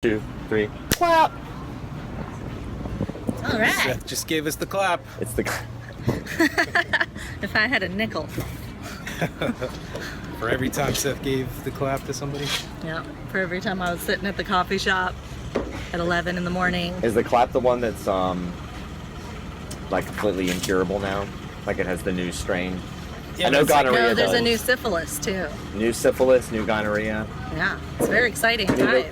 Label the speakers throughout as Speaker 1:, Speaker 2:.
Speaker 1: 2, 3, clap!
Speaker 2: All right.
Speaker 3: Seth just gave us the clap.
Speaker 1: It's the...
Speaker 2: If I had a nickel.
Speaker 3: For every time Seth gave the clap to somebody.
Speaker 2: Yeah. For every time I was sitting at the coffee shop at 11 in the morning.
Speaker 1: Is the clap the one that's, like, completely incurable now? Like it has the new strain?
Speaker 3: Yeah,
Speaker 1: I know gonorrhea
Speaker 2: No, there's
Speaker 1: does.
Speaker 2: a new syphilis too.
Speaker 1: New syphilis, new gonorrhea.
Speaker 2: Yeah. It's a very exciting time.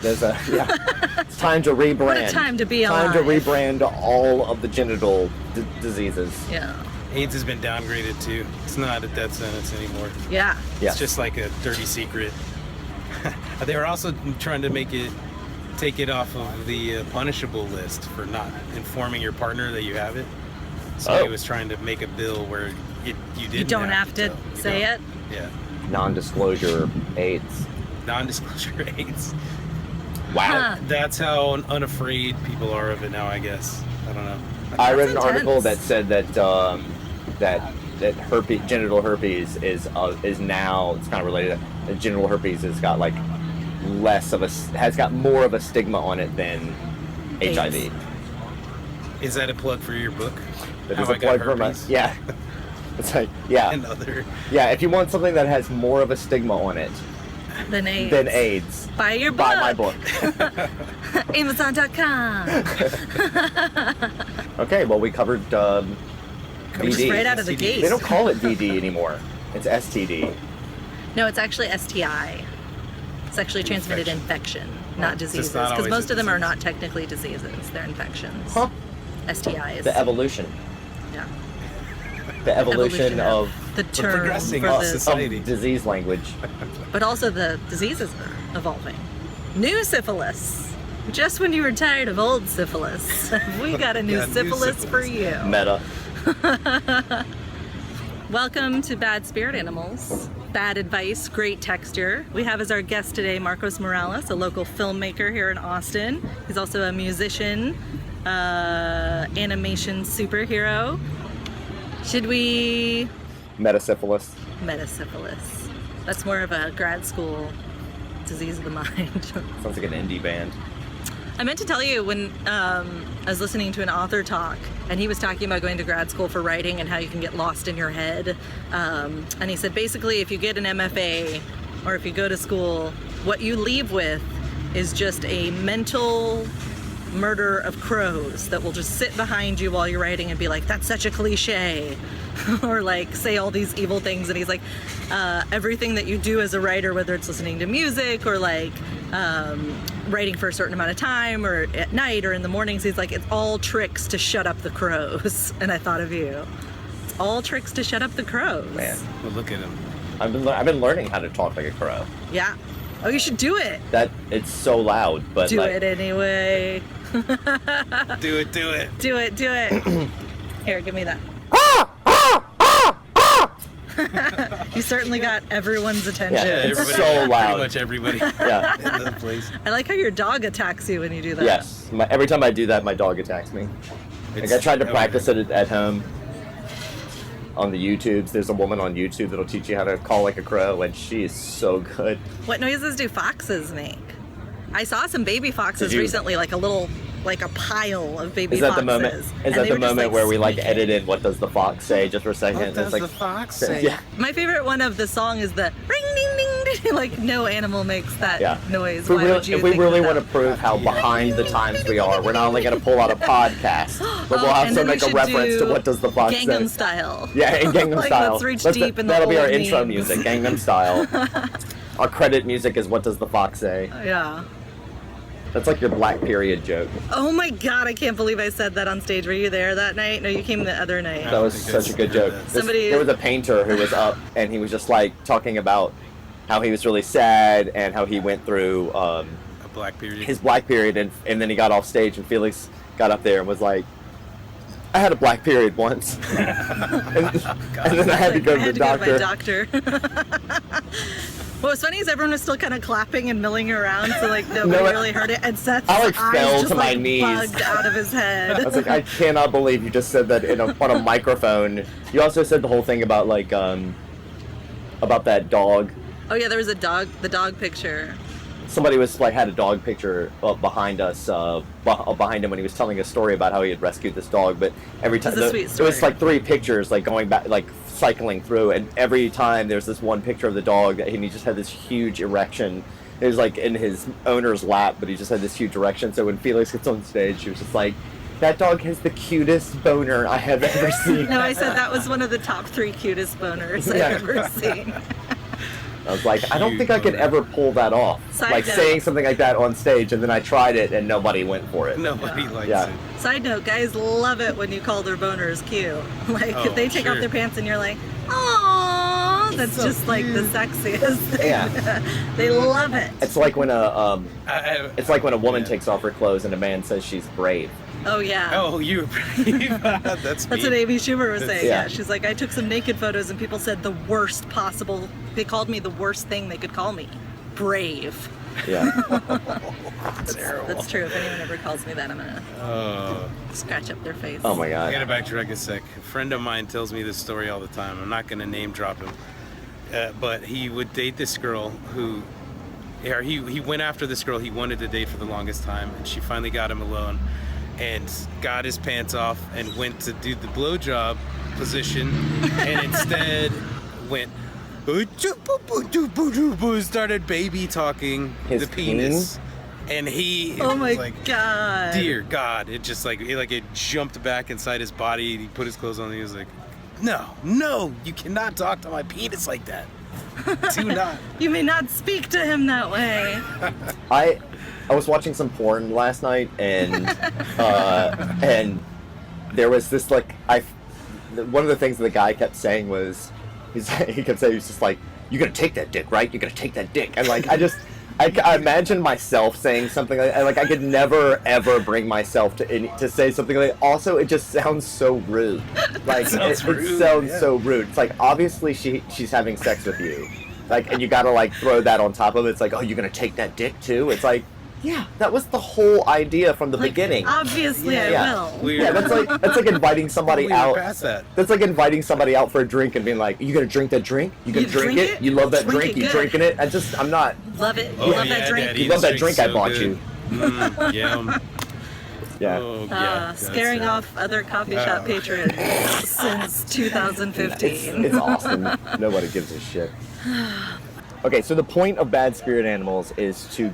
Speaker 1: There's a, yeah. It's time to rebrand.
Speaker 2: What a time to be
Speaker 1: Time to
Speaker 2: alive.
Speaker 1: rebrand all of the genital diseases.
Speaker 2: Yeah.
Speaker 3: AIDS has been downgraded too. It's not a death sentence anymore.
Speaker 2: Yeah.
Speaker 1: Yeah.
Speaker 3: It's just like a dirty secret. They were also trying to take it off of the punishable list for not informing your partner that you have it. So he was trying to make a bill where you didn't.
Speaker 2: You don't have to say it.
Speaker 3: Yeah.
Speaker 1: Non-disclosure AIDS.
Speaker 3: Non-disclosure AIDS.
Speaker 1: Wow.
Speaker 2: Huh.
Speaker 3: That's how unafraid people are of it now, I guess. I don't know.
Speaker 1: I read an
Speaker 2: That's
Speaker 1: article
Speaker 2: intense.
Speaker 1: that said that herpes, genital herpes is now, it's kind of related. That genital herpes has got like has got more of a stigma on it than
Speaker 2: AIDS.
Speaker 1: HIV.
Speaker 3: Is that a plug for your book?
Speaker 1: That
Speaker 3: How
Speaker 1: is a
Speaker 3: I Got
Speaker 1: plug for my,
Speaker 3: Herpes?
Speaker 1: yeah. It's like, yeah.
Speaker 3: And other.
Speaker 1: Yeah, if you want something that has more of a stigma on it
Speaker 2: Then AIDS.
Speaker 1: than AIDS,
Speaker 2: Buy your book.
Speaker 1: buy my book.
Speaker 2: Amazon.com.
Speaker 1: Okay, well, we covered
Speaker 2: Just
Speaker 1: VD.
Speaker 2: right out of the
Speaker 3: STD.
Speaker 2: gate.
Speaker 1: They don't call it VD anymore. It's STD.
Speaker 2: No, it's actually STI. Sexually transmitted infection, not diseases.
Speaker 3: not
Speaker 2: Because
Speaker 3: always
Speaker 2: most
Speaker 3: a
Speaker 2: of them are
Speaker 3: disease.
Speaker 2: not technically diseases; they're infections.
Speaker 1: Huh?
Speaker 2: STIs.
Speaker 1: The evolution.
Speaker 2: Yeah.
Speaker 1: The evolution of
Speaker 2: the term
Speaker 3: progressing
Speaker 2: for
Speaker 3: in
Speaker 2: the,
Speaker 3: society.
Speaker 1: disease language.
Speaker 2: but also the diseases are evolving. New syphilis. Just when you were tired of old syphilis, we got a new
Speaker 3: Yeah, new
Speaker 2: syphilis for
Speaker 3: syphilis.
Speaker 2: you.
Speaker 1: Meta.
Speaker 2: Welcome to Bad Spirit Animals. Bad advice, great texture. We have as our guest today Marcos Morales, a local filmmaker here in Austin. He's also a musician, animation superhero. Should we...
Speaker 1: Metasyphilis.
Speaker 2: Metasyphilis. That's more of a grad school disease of the mind.
Speaker 1: Sounds like an indie band.
Speaker 2: I meant to tell you when I was listening to an author talk, and he was talking about going to grad school for writing and how you can get lost in your head. And he said basically if you get an MFA or if you go to school, what you leave with is just a mental murder of crows that will just sit behind you while you're writing and be like, that's such a cliche. Or like say all these evil things. And he's like, everything that you do as a writer, whether it's listening to music or like writing for a certain amount of time or at night or in the mornings, he's like, it's all tricks to shut up the crows. And I thought of you. It's all tricks to shut up the crows.
Speaker 1: Man,
Speaker 3: Well, look at him.
Speaker 1: I've been learning how to talk like a crow.
Speaker 2: Yeah. Oh, you should do it.
Speaker 1: That it's so loud, but
Speaker 2: Do
Speaker 1: like,
Speaker 2: it anyway.
Speaker 3: Do it.
Speaker 2: Do it. Do it. Here, give me that. You certainly got everyone's attention.
Speaker 1: Yeah, it's
Speaker 3: everybody,
Speaker 1: so loud.
Speaker 3: Pretty much everybody
Speaker 1: Yeah.
Speaker 3: in the place.
Speaker 2: I like how your dog attacks you when you do that.
Speaker 1: Yes. Every time I do that, my dog attacks me. Like I tried to practice it at home on the YouTubes. There's a woman on YouTube that'll teach you how to call like a crow, and she is so good.
Speaker 2: What noises do foxes make? I saw some baby foxes
Speaker 1: Did you-
Speaker 2: recently, like a pile of baby
Speaker 1: Is that
Speaker 2: foxes.
Speaker 1: the moment?
Speaker 2: and
Speaker 1: Is
Speaker 2: they
Speaker 1: that
Speaker 2: were
Speaker 1: the
Speaker 2: just,
Speaker 1: moment where we like
Speaker 2: squeaking.
Speaker 1: edit in what does the fox say just for a second?
Speaker 3: What
Speaker 1: It's
Speaker 3: does
Speaker 1: like
Speaker 3: the fox say?
Speaker 1: Yeah.
Speaker 2: My favorite one of the song is the ring ding ding ding. Like no animal makes that
Speaker 1: Yeah.
Speaker 2: noise.
Speaker 1: If we
Speaker 2: Why
Speaker 1: really,
Speaker 2: would you
Speaker 1: if we
Speaker 2: think
Speaker 1: really
Speaker 2: of
Speaker 1: want to
Speaker 2: that?
Speaker 1: prove how behind the times we are, we're not only going to pull out a podcast, but we'll have
Speaker 2: and
Speaker 1: to
Speaker 2: then we
Speaker 1: make a
Speaker 2: should
Speaker 1: reference to
Speaker 2: do
Speaker 1: what does the fox
Speaker 2: Gangnam
Speaker 1: say.
Speaker 2: Style.
Speaker 1: Yeah, in Gangnam
Speaker 2: Like,
Speaker 1: Style.
Speaker 2: let's reach deep in the
Speaker 1: that'll be our
Speaker 2: old
Speaker 1: intro
Speaker 2: memes.
Speaker 1: music, Gangnam Style. Our credit music is what does the fox say.
Speaker 2: Yeah.
Speaker 1: That's like your Black Period joke.
Speaker 2: Oh my God! I can't believe I said that on stage. Were you there that night? No, you came the other night.
Speaker 1: That was
Speaker 3: think
Speaker 1: such a good joke.
Speaker 2: Somebody-
Speaker 1: There was a painter who was up, and he was just like talking about how he was really sad and how he went through
Speaker 3: A black period.
Speaker 1: his Black Period, and then he got off stage, and Felix got up there and was like, I had a Black Period once. and then I had to go to the doctor.
Speaker 2: Go to my doctor. What was funny is everyone was still kind of clapping and milling around, so like nobody
Speaker 1: No,
Speaker 2: really heard it. And Seth's
Speaker 1: I, like,
Speaker 2: eyes
Speaker 1: fell
Speaker 2: just
Speaker 1: to my
Speaker 2: like
Speaker 1: knees.
Speaker 2: bugged out of his
Speaker 1: I
Speaker 2: head.
Speaker 1: was like, I cannot believe you just said that on a microphone. You also said the whole thing about like about that dog.
Speaker 2: Oh yeah, there was a dog. The dog picture.
Speaker 1: somebody was like had a dog picture behind us, behind him when he was telling a story about how he had rescued this dog. But every time
Speaker 2: It's a sweet
Speaker 1: it
Speaker 2: story.
Speaker 1: was like 3 pictures, like going back, like cycling through, and every time there's this one picture of the dog, and he just had this huge erection. It was like in his owner's lap, but he just had this huge erection. So when Felix gets on stage, she was just like, "That dog has the cutest boner I have ever seen."
Speaker 2: No, I said that was one of the top 3 cutest boners
Speaker 1: Yeah.
Speaker 2: I've ever seen.
Speaker 1: I was like, I don't think I could ever pull that off.
Speaker 2: Side
Speaker 1: like
Speaker 2: note.
Speaker 1: saying something like that on stage, and then I tried it, and nobody went for it.
Speaker 3: Nobody likes
Speaker 1: Yeah.
Speaker 3: it.
Speaker 2: Side note, guys love it when you call their boners cute. Like,
Speaker 3: Oh,
Speaker 2: if they take off
Speaker 3: sure.
Speaker 2: their pants and you're like, "Aww," that's
Speaker 3: So
Speaker 2: just like the sexiest thing.
Speaker 1: Yeah.
Speaker 2: They love it.
Speaker 1: It's like when
Speaker 3: I-
Speaker 1: it's like when a woman
Speaker 3: yeah.
Speaker 1: takes off her clothes and a man says she's brave.
Speaker 2: Oh, yeah.
Speaker 3: Oh, you brave. That's
Speaker 2: That's
Speaker 3: me.
Speaker 2: what Amy Schumer was saying.
Speaker 1: Yeah.
Speaker 2: Yeah. She's like, I took some naked photos and people said the worst possible. They called me the worst thing they could call me. Brave.
Speaker 1: Yeah.
Speaker 3: Terrible.
Speaker 2: That's true. If anyone ever calls me that, I'm gonna scratch up their face.
Speaker 1: Oh my
Speaker 3: I gotta
Speaker 1: god.
Speaker 3: backtrack a sec. A friend of mine tells me this story all the time. I'm not gonna name drop him, but he would date this girl who, or he went after this girl he wanted to date for the longest time, and she finally got him alone, and got his pants off and went to do the blowjob position, and instead went. Started baby talking
Speaker 1: His
Speaker 3: the penis, and he
Speaker 2: Oh my
Speaker 3: was like,
Speaker 2: god.
Speaker 3: dear God, it just like it jumped back inside his body. He put his clothes on and he was like, no, you cannot talk to my penis like that. Do not.
Speaker 2: You may not speak to him that way.
Speaker 1: I was watching some porn last night, and and there was this like one of the things that the guy kept saying was he kept saying, he was just like, "You're gonna take that dick, right? You're gonna take that dick." And like I imagine myself saying something like I could never ever bring myself to say something like. Also, it just sounds so rude. Like
Speaker 3: Sounds
Speaker 1: it
Speaker 3: rude,
Speaker 1: sounds
Speaker 3: yeah.
Speaker 1: so rude. It's like obviously she's having sex with you, like, and you gotta like throw that on top of it. It's like, oh, you're gonna take that dick too. It's like, yeah, that was the whole idea from the
Speaker 2: Like,
Speaker 1: beginning.
Speaker 2: obviously,
Speaker 1: Yeah.
Speaker 2: I will.
Speaker 3: Weird.
Speaker 1: Yeah, that's like inviting somebody
Speaker 3: We were
Speaker 1: out.
Speaker 3: past that.
Speaker 1: That's like inviting somebody out for a drink and being like, "You gonna drink that drink? You gonna
Speaker 2: You
Speaker 1: drink
Speaker 2: drink
Speaker 1: it?
Speaker 2: it?
Speaker 1: You love that
Speaker 2: Drink
Speaker 1: drink?
Speaker 2: it
Speaker 1: You
Speaker 2: good."
Speaker 1: drinking it?" I'm not.
Speaker 2: Love it.
Speaker 3: Oh,
Speaker 2: Love
Speaker 3: yeah,
Speaker 2: that drink.
Speaker 3: Daddy,
Speaker 1: You love
Speaker 3: this
Speaker 1: that drink I
Speaker 3: drink's
Speaker 1: bought
Speaker 3: so
Speaker 1: you.
Speaker 3: good. Yum.
Speaker 1: Yeah.
Speaker 3: Oh, yeah. That's
Speaker 2: Scaring
Speaker 3: right.
Speaker 2: off other coffee shop patrons since 2015.
Speaker 1: It's awesome. Nobody gives a shit. Okay, so the point of Bad Spirit Animals is to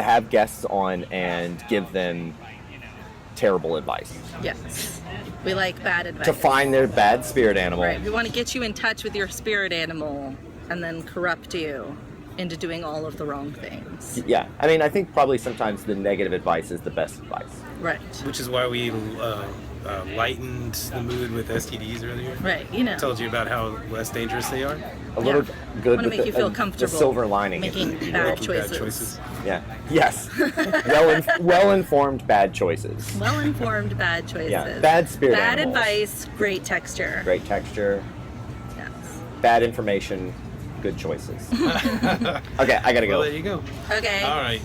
Speaker 1: have guests on and give them terrible advice.
Speaker 2: Yes. We like bad advice.
Speaker 1: To find their bad spirit animal.
Speaker 2: Right. We want to get you in touch with your spirit animal and then corrupt you into doing all of the wrong things.
Speaker 1: Yeah, I mean, I think probably sometimes the negative advice is the best advice.
Speaker 2: Right.
Speaker 3: Which is why we lightened the mood with STDs earlier.
Speaker 2: Right. You know.
Speaker 3: Told you about how less dangerous they are.
Speaker 1: A little good
Speaker 2: Want to
Speaker 1: with
Speaker 2: make you feel
Speaker 1: the
Speaker 2: comfortable.
Speaker 1: silver lining.
Speaker 2: Making
Speaker 1: you
Speaker 2: bad
Speaker 3: Making
Speaker 2: choices.
Speaker 1: Yeah. Yes. Well-informed bad choices.
Speaker 2: Well-informed bad choices.
Speaker 1: Yeah. Bad spirit
Speaker 2: Bad
Speaker 1: animals.
Speaker 2: advice. Great texture.
Speaker 1: Great texture.
Speaker 2: Yes.
Speaker 1: Bad information. Good choices. Okay, I gotta go.
Speaker 3: Well, there you go.
Speaker 2: Okay.
Speaker 3: All right.